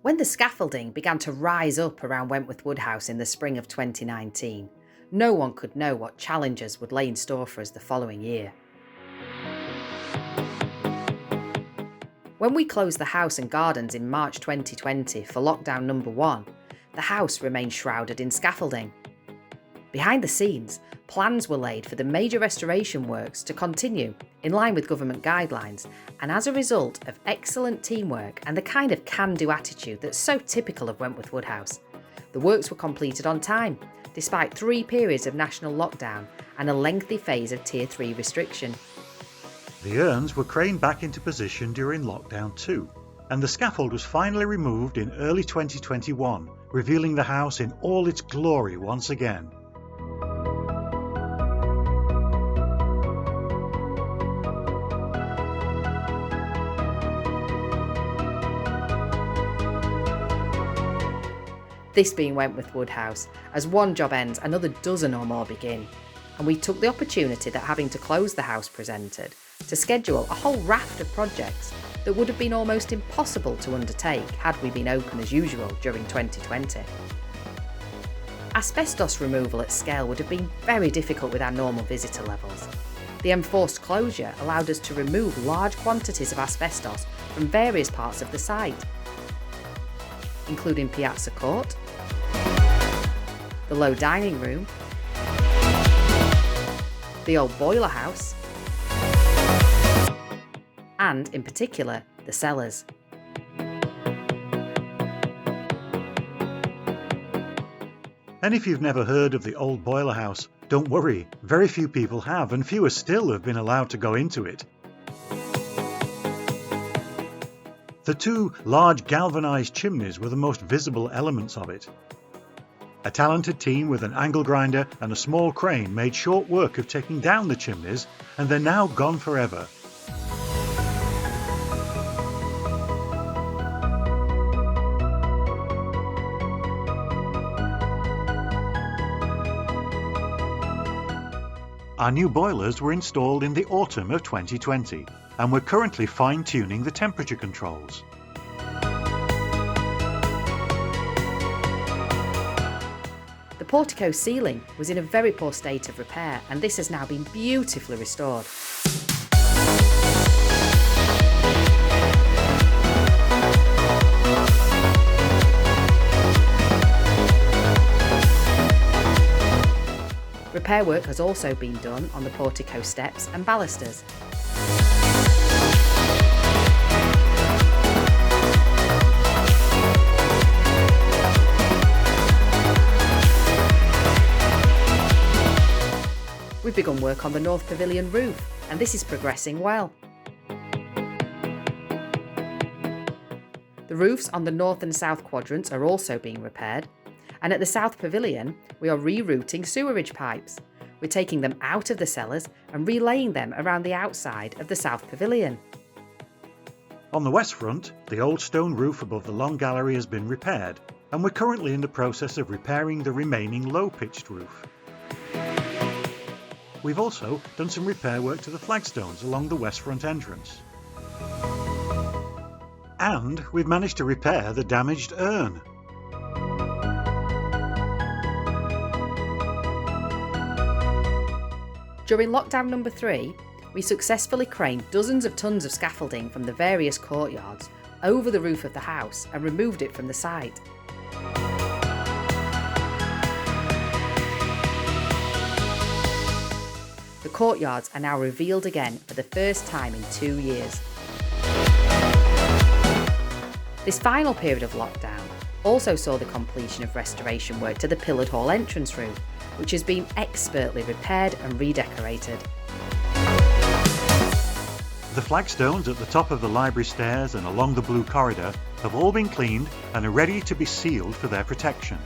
When the scaffolding began to rise up around Wentworth Woodhouse in the spring of 2019, no one could know what challenges would lay in store for us the following year. When we closed the house and gardens in March 2020 for lockdown number 1, the house remained shrouded in scaffolding. Behind the scenes, plans were laid for the major restoration works to continue in line with government guidelines, and as a result of excellent teamwork and the kind of can-do attitude that's so typical of Wentworth Woodhouse, the works were completed on time, despite 3 periods of national lockdown and a lengthy phase of Tier 3 restriction. The urns were craned back into position during lockdown 2, and the scaffold was finally removed in early 2021, revealing the house in all its glory once again. This being Wentworth Woodhouse, as one job ends, another dozen or more begin, and we took the opportunity that having to close the house presented to schedule a whole raft of projects that would have been almost impossible to undertake had we been open as usual during 2020. Asbestos removal at scale would have been very difficult with our normal visitor levels. The enforced closure allowed us to remove large quantities of asbestos from various parts of the site, including Piazza Court, the low dining room, the old boiler house, and, in particular, the cellars. And if you've never heard of the old boiler house, don't worry, very few people have, and fewer still have been allowed to go into it. The 2 large galvanised chimneys were the most visible elements of it. A talented team with an angle grinder and a small crane made short work of taking down the chimneys, and they're now gone forever. Our new boilers were installed in the autumn of 2020, and we're currently fine-tuning the temperature controls. The portico ceiling was in a very poor state of repair, and this has now been beautifully restored. Repair work has also been done on the portico steps and balusters. We've begun work on the North Pavilion roof, and this is progressing well. The roofs on the North and South quadrants are also being repaired, and at the South Pavilion we are rerouting sewerage pipes. We're taking them out of the cellars and relaying them around the outside of the South Pavilion. On the west front, the old stone roof above the long gallery has been repaired, and we're currently in the process of repairing the remaining low-pitched roof. We've also done some repair work to the flagstones along the west front entrance. And we've managed to repair the damaged urn. During lockdown number 3, we successfully craned dozens of tons of scaffolding from the various courtyards over the roof of the house and removed it from the site. The courtyards are now revealed again for the first time in 2 years. This final period of lockdown also saw the completion of restoration work to the pillared hall entrance room, which has been expertly repaired and redecorated. The flagstones at the top of the library stairs and along the blue corridor have all been cleaned and are ready to be sealed for their protection.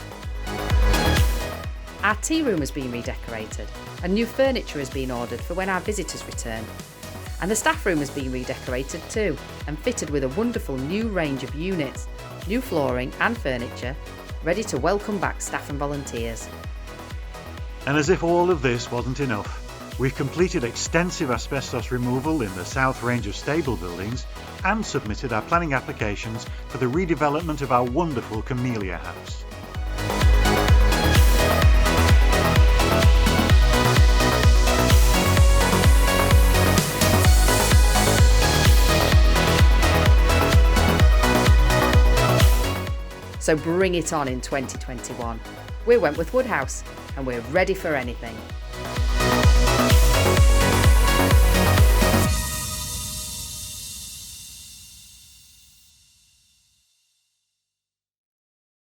Our tea room has been redecorated and new furniture has been ordered for when our visitors return. And the staff room has been redecorated too and fitted with a wonderful new range of units, new flooring and furniture, ready to welcome back staff and volunteers. And as if all of this wasn't enough, We've completed extensive asbestos removal in the south range of stable buildings and submitted our planning applications for the redevelopment of our wonderful Camellia House. So bring it on in 2021. We're Wentworth Woodhouse, and we're ready for anything.